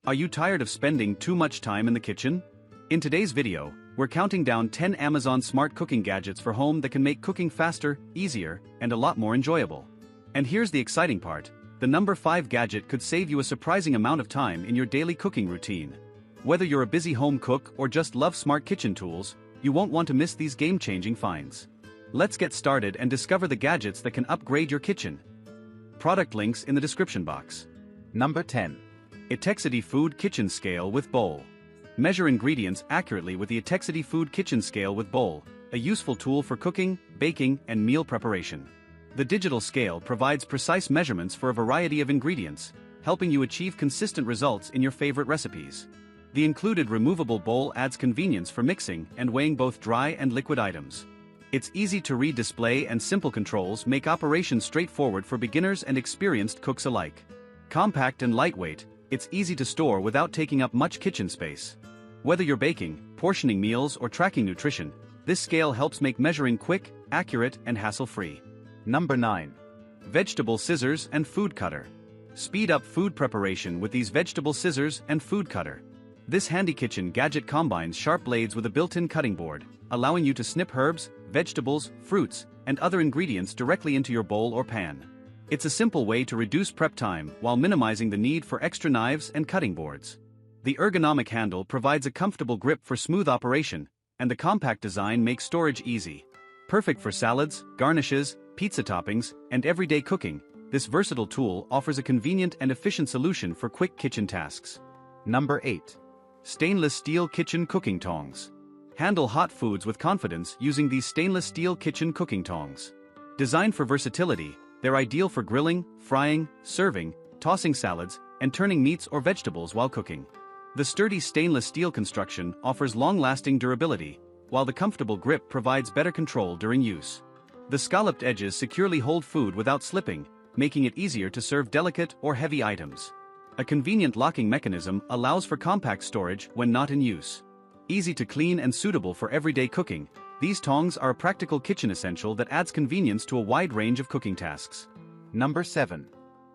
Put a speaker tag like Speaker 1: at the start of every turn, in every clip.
Speaker 1: Are you tired of spending too much time in the kitchen? In today's video, we're counting down 10 Amazon smart cooking gadgets for home that can make cooking faster, easier, and a lot more enjoyable. And here's the exciting part. The number 5 gadget could save you a surprising amount of time in your daily cooking routine. Whether you're a busy home cook or just love smart kitchen tools, you won't want to miss these game-changing finds. Let's get started and discover the gadgets that can upgrade your kitchen. Product links in the description box.
Speaker 2: Number 10.
Speaker 1: Etekcity Food Kitchen Scale with Bowl. Measure ingredients accurately with the Etekcity Food Kitchen Scale with Bowl, a useful tool for cooking, baking, and meal preparation. The digital scale provides precise measurements for a variety of ingredients, helping you achieve consistent results in your favorite recipes. The included removable bowl adds convenience for mixing and weighing both dry and liquid items. Its easy-to-read display and simple controls make operations straightforward for beginners and experienced cooks alike. Compact and lightweight, it's easy to store without taking up much kitchen space. Whether you're baking, portioning meals, or tracking nutrition, this scale helps make measuring quick, accurate, and hassle-free.
Speaker 2: Number 9.
Speaker 1: Vegetable Scissors and Food Cutter. Speed up food preparation with these vegetable scissors and food cutter. This handy kitchen gadget combines sharp blades with a built-in cutting board, allowing you to snip herbs, vegetables, fruits, and other ingredients directly into your bowl or pan. It's a simple way to reduce prep time while minimizing the need for extra knives and cutting boards. The ergonomic handle provides a comfortable grip for smooth operation, and the compact design makes storage easy. Perfect for salads, garnishes, pizza toppings, and everyday cooking, this versatile tool offers a convenient and efficient solution for quick kitchen tasks.
Speaker 2: Number 8.
Speaker 1: Stainless Steel Kitchen Cooking Tongs. Handle hot foods with confidence using these stainless steel kitchen cooking tongs. Designed for versatility, they're ideal for grilling, frying, serving, tossing salads, and turning meats or vegetables while cooking. The sturdy stainless steel construction offers long-lasting durability, while the comfortable grip provides better control during use. The scalloped edges securely hold food without slipping, making it easier to serve delicate or heavy items. A convenient locking mechanism allows for compact storage when not in use. Easy to clean and suitable for everyday cooking, these tongs are a practical kitchen essential that adds convenience to a wide range of cooking tasks.
Speaker 2: Number 7.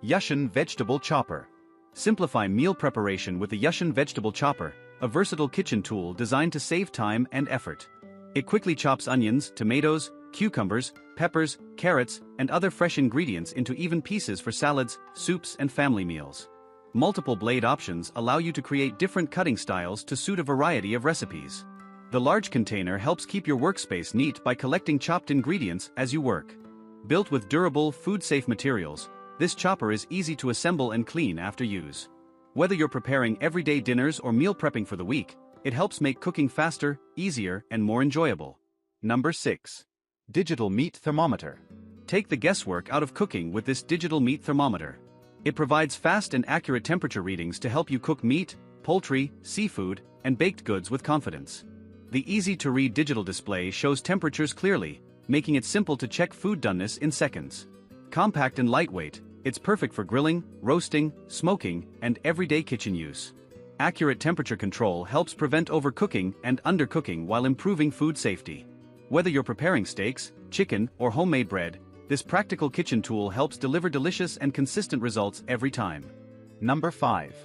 Speaker 2: Yusshn Vegetable Chopper.
Speaker 1: Simplify meal preparation with the Yusshn Vegetable Chopper, a versatile kitchen tool designed to save time and effort. It quickly chops onions, tomatoes, cucumbers, peppers, carrots, and other fresh ingredients into even pieces for salads, soups, and family meals. Multiple blade options allow you to create different cutting styles to suit a variety of recipes. The large container helps keep your workspace neat by collecting chopped ingredients as you work. Built with durable, food-safe materials, this chopper is easy to assemble and clean after use. Whether you're preparing everyday dinners or meal prepping for the week, it helps make cooking faster, easier, and more enjoyable.
Speaker 2: Number 6. Digital Meat Thermometer.
Speaker 1: Take the guesswork out of cooking with this digital meat thermometer. It provides fast and accurate temperature readings to help you cook meat, poultry, seafood, and baked goods with confidence. The easy-to-read digital display shows temperatures clearly, making it simple to check food doneness in seconds. Compact and lightweight, it's perfect for grilling, roasting, smoking, and everyday kitchen use. Accurate temperature control helps prevent overcooking and undercooking while improving food safety. Whether you're preparing steaks, chicken, or homemade bread, this practical kitchen tool helps deliver delicious and consistent results every time.
Speaker 2: Number 5.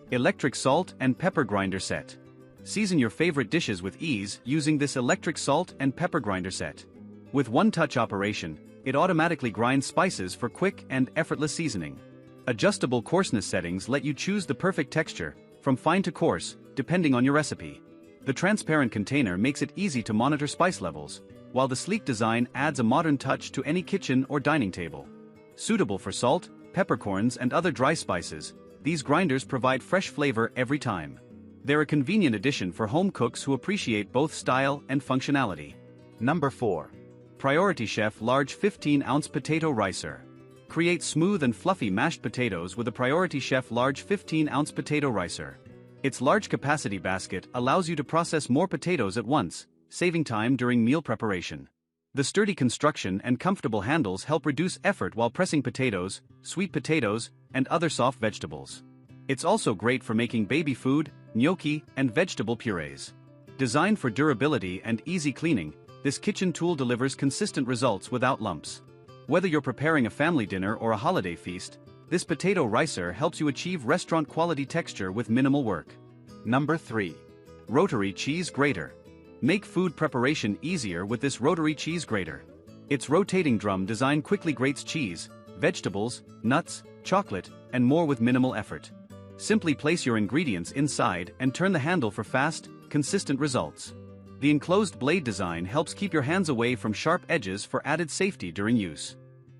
Speaker 1: Electric Salt and Pepper Grinder Set. Season your favorite dishes with ease using this electric salt and pepper grinder set. With one-touch operation, it automatically grinds spices for quick and effortless seasoning. Adjustable coarseness settings let you choose the perfect texture, from fine to coarse, depending on your recipe. The transparent container makes it easy to monitor spice levels, while the sleek design adds a modern touch to any kitchen or dining table. Suitable for salt, peppercorns, and other dry spices, these grinders provide fresh flavor every time. They're a convenient addition for home cooks who appreciate both style and functionality.
Speaker 2: Number 4.
Speaker 1: PriorityChef Large 15-Ounce Potato Ricer. Create smooth and fluffy mashed potatoes with a PriorityChef Large 15-Ounce Potato Ricer. Its large capacity basket allows you to process more potatoes at once, saving time during meal preparation. The sturdy construction and comfortable handles help reduce effort while pressing potatoes, sweet potatoes, and other soft vegetables. It's also great for making baby food, gnocchi, and vegetable purees. Designed for durability and easy cleaning, this kitchen tool delivers consistent results without lumps. Whether you're preparing a family dinner or a holiday feast, This potato ricer helps you achieve restaurant-quality texture with minimal work.
Speaker 2: Number 3.
Speaker 1: Rotary cheese grater. Make food preparation easier with this rotary cheese grater. Its rotating drum design quickly grates cheese, vegetables, nuts, chocolate, and more with minimal effort. Simply place your ingredients inside and turn the handle for fast, consistent results. The enclosed blade design helps keep your hands away from sharp edges for added safety during use.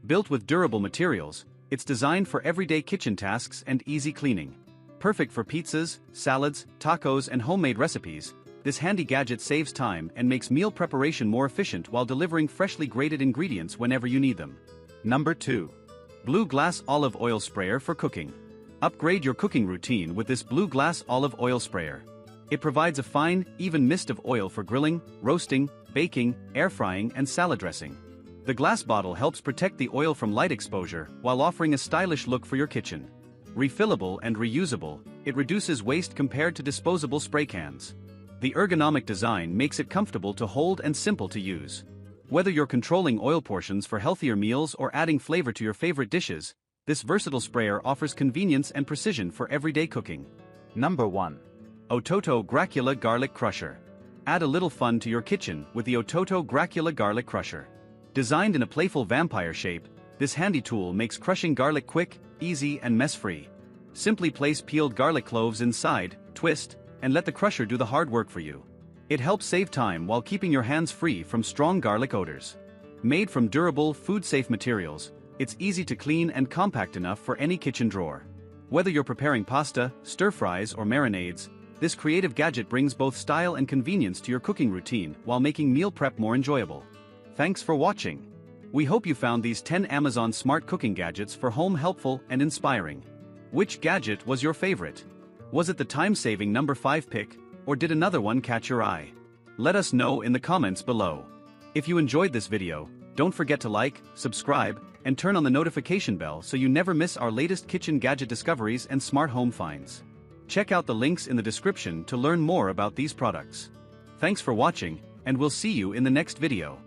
Speaker 1: Built with durable materials, it's designed for everyday kitchen tasks and easy cleaning. Perfect for pizzas, salads, tacos, and homemade recipes, this handy gadget saves time and makes meal preparation more efficient while delivering freshly grated ingredients whenever you need them.
Speaker 2: Number 2.
Speaker 1: Blue Glass Olive Oil Sprayer for cooking. Upgrade your cooking routine with this Blue Glass Olive Oil Sprayer. It provides a fine, even mist of oil for grilling, roasting, baking, air frying, and salad dressing. The glass bottle helps protect the oil from light exposure while offering a stylish look for your kitchen. Refillable and reusable, it reduces waste compared to disposable spray cans. The ergonomic design makes it comfortable to hold and simple to use. Whether you're controlling oil portions for healthier meals or adding flavor to your favorite dishes, this versatile sprayer offers convenience and precision for everyday cooking.
Speaker 2: Number 1.
Speaker 1: OTOTO Gracula Garlic Crusher. Add a little fun to your kitchen with the OTOTO Gracula Garlic Crusher. Designed in a playful vampire shape, this handy tool makes crushing garlic quick, easy, and mess-free. Simply place peeled garlic cloves inside, twist, and let the crusher do the hard work for you. It helps save time while keeping your hands free from strong garlic odors. Made from durable, food-safe materials, it's easy to clean and compact enough for any kitchen drawer. Whether you're preparing pasta, stir-fries, or marinades, this creative gadget brings both style and convenience to your cooking routine while making meal prep more enjoyable. Thanks for watching. We hope you found these 10 Amazon smart cooking gadgets for home helpful and inspiring. Which gadget was your favorite? Was it the time-saving number 5 pick, or did another one catch your eye? Let us know in the comments below. If you enjoyed this video, don't forget to like, subscribe, and turn on the notification bell so you never miss our latest kitchen gadget discoveries and smart home finds. Check out the links in the description to learn more about these products. Thanks for watching, and we'll see you in the next video.